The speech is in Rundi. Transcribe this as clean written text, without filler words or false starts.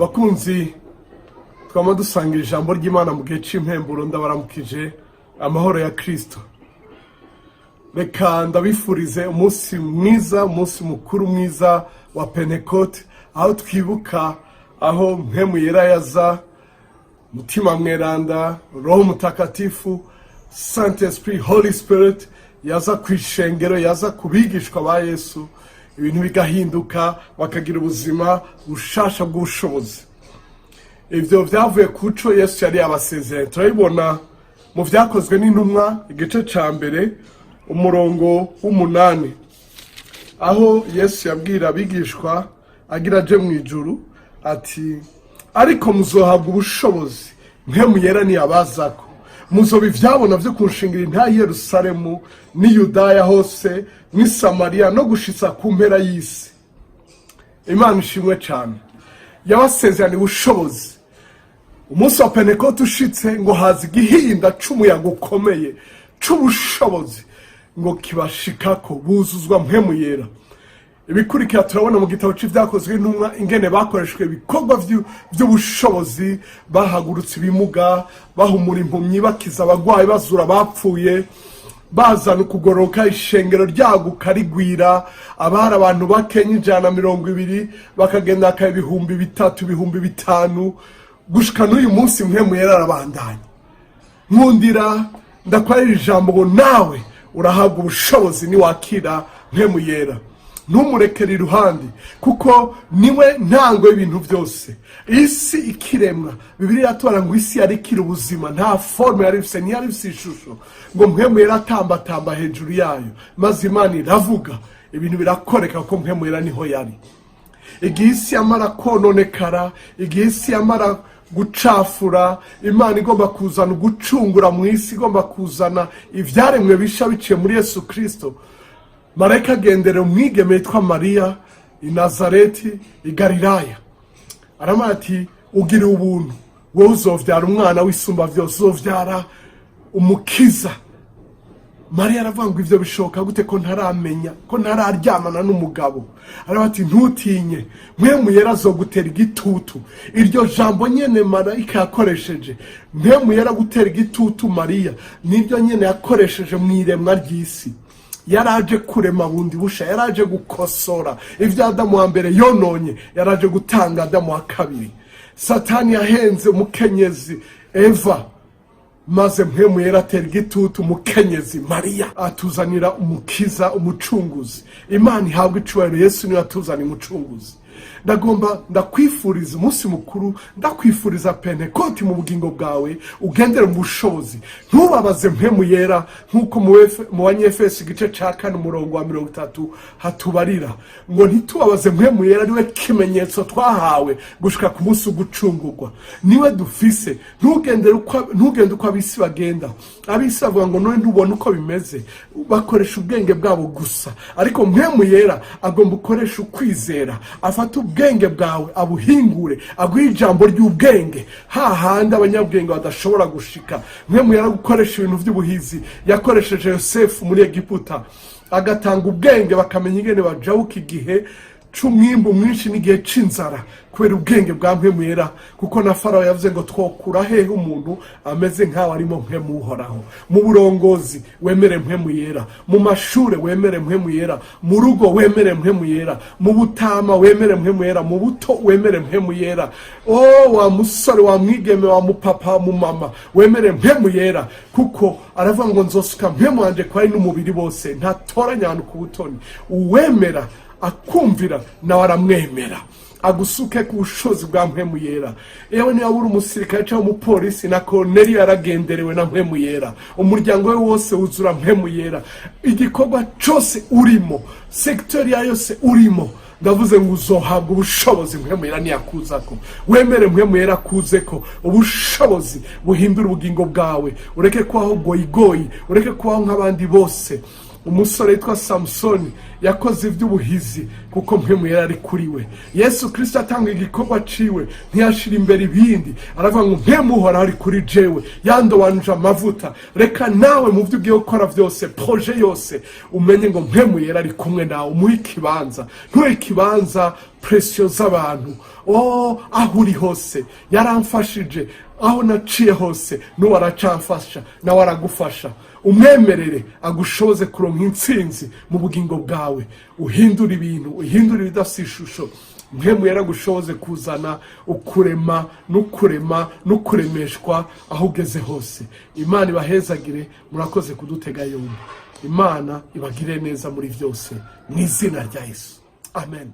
bakunzi twama dusangira ijambo ry'Imana mu gihe c'impemburo, ndabaramukije amahoro ya Kristo. Reka ndabifurize umunsi mwiza, umunsi mukuru mwiza wa Pentecote, aho twibuka aho mpemu yera yaza, mutima mweranda, roho mutakatifu, Saint Esprit, Holy Spirit yaza kwishengero, yaza kubigishwa ba Yesu, ibintu bigahinduka, bakagira ubuzima bushasha bw'ubushobozi. Ivyo vyavuye kuco Yesu yari abasezeranye. Turabibona mu vyakozwe n'intumwa igice ca mbere umurongo w'8, aho Yesu yabwira abigishwa agira aje mu ijuru ati, ariko muzohabwa ubushobozi mpemu yera niyabazako, muzoba ivyabona vyo kunshingira intahe Yerusalemu ni Yudaya hose ni Samariya no gushitsa ku mpera y'isi. Imana ishimwe cane. Yabasezeranye ubushobozi. Umunsi wa Pentecote ushitse ngo haza igihinda c'umuyaga ukomeye c'ubushobozi ngo kibashikako, buzuzwa mpemu yera. Ibikurikira turabona mu gitabo c'ivyakozwe n'intumwa ingene bakoreshwe ibikorwa vy'ubushobozi, bahagurutse ibimuga, bahumura impumyi, bakiza abagwayi, bazura bapfuye, bazana ukugoroka, ishengero ryaguka rigwira, abari abantu bakenya 120 bakagenda aka 3,000 5,000, gushika n'uyu munsi mpemu yera arabandanya. Nkundira ndakwarira ijambo ngo nawe urahabwa ubushobozi niwakira mpemu yera. Ntumurekere iruhande, kuko niwe ntango y'ibintu byose. Isi ikiremwa, Bibiliya yatubara ngo isi yari ikiri ubuzima, nta forme yari ifise, ntiyari ifise ishusho, ngo mpemu yera atambatamba hejuru yayo, maze Imana iravuga, ibintu birakoreka ko mpemu yera niho yari. Igihe isi yamara kononekara, igihe isi yamara gucafura, Imana igomba kuzana ugucungura mu isi, igomba kuzana ivyaremwe bisha biciye muri Yesu Kristo. Marayika agendera umwigeme yitwa Mariya i Nazareti i Galilaya, aramubwira ati, ugira ubuntu, wowe uzovyara umwana w'isumba vyose, uzovyara umukiza. Mariya aravuga ngo ivyo bishoboka gute ko ntaramenya, ko ntararyamana n'umugabo? Aravuga ati, ntutinye, mpemu yera azogutera igitutu. Iryo jambo nyene marayika yakoresheje, mpemu yera gutera igitutu Mariya, niryo nyene yakoresheje mw'iremwa ry'isi. Yaraje kurema bundi busha, yaraje gukosora ivyo Adamu wa mbere yononye, yaraje gutanga Adamu wa kabiri. Satani yahenze umukenyezi Eva, maze mpemu yera atera igitutu umukenyezi Mariya, atuzanira umukiza, umucunguzi. Imana ihabwa icubahiro, Yesu niwe atuzanira umucunguzi. Ndakwifuriza umunsi mukuru, ndakwifuriza Pentecote mu bugingo bwawe, ugendere mu bushobozi. Ntubabaze mpemu yera, nkuko mu Banyefeso igice ca 4 umurongo wa 30 hatubarira ngo ntitubabaze mpemu yera, niwe kimenyetso twahawe gushika ku munsi ugucungurwa. Niwe dufise. Ntugende uko abisi bagenda. Abisi bavuga ngo none ntubone uko bimeze, bakoresha ubwenge bwabo gusa, ariko mpemu yera agomba ukoresha ukwizera, afata ubwenge bwawe abuhingure, aguha ijambo ry'ubwenge hahandi abanyabwenge badashobora gushika. Mpemu yera gukoresha ibintu vy'ubuhizi, yakoresheje Yosefu muri Egiputa, agatanga ubwenge bakamenya ingene bajawuka igihe c'umwimbu mwinshi n'igihe c'inzara, kubera ubwenge bwa mpemu yera. Kuko na Farawo yavuze ngo twokura hehe umuntu ameze nk'aho arimo mpemu uhoraho. Mu burongozi wemere mpemu yera, mu mashure wemere mpemu yera, mu rugo wemere mpemu yera, mu butama wemere mpemu yera, mu buto wemere mpemu yera. Wa musore, wa mwigeme, wa mupapa, mu mama, wemere mpemu yera, kuko aravuga ngo nzosuka mpemu wanje kwari n'umubiri bose, ntatoranya ahantu ku butoni. Uwemera akumvira nawe aramwemera, agusuke ku bushobozi bwa mpemu yera. Ewe niba uri umusirikare cyangwa umupolisi, na Korneliyo yaragenderewe na mpemu yera, umuryango we wose wuzura mpemu yera. Igikorwa cyose urimo, sektori yose urimo, ndavuze ngo uzohabwa ubushobozi mpemu yera niyakuzako. Wemere mpemu yera kuzeko, ubushobozi buhindura ubugingo bwawe, ureke kubaho goyigoyi, ureke kubaho nk'abandi bose. Umusore yitwa Samsoni yakoze ivy'ubuhizi kuko mpemu yera ari kuri we. Yesu Kristo atanga igikorwa ciwe ntiyashira imbere ibindi, aravuga ngo mpemu uhora ari kuri jewe, yandobanuje amavuta. Reka nawe mu vyo ugiye gukora vyose, projet yose, umenye ngo mpemu yera ari kumwe nawe. Umuhe ikibanza, ntuhe ikibanza presiyo z'abantu. Aho uri hose yaramfashije, aho naciye hose n'uwo aracamfasha, nawe aragufasha. Umwemerere agushoboze kuronka intsinzi mu bugingo bwawe, uhindura ibintu, uhindura ibidafite ishusho. Mpemu yaragushoboze kuzana ukurema n'ukuremeshwa aho ugeze hose. Imana ibahezagire, murakoze kudutega yombi. Imana ibagire neza muri byose, mu izina rya Yesu, amen.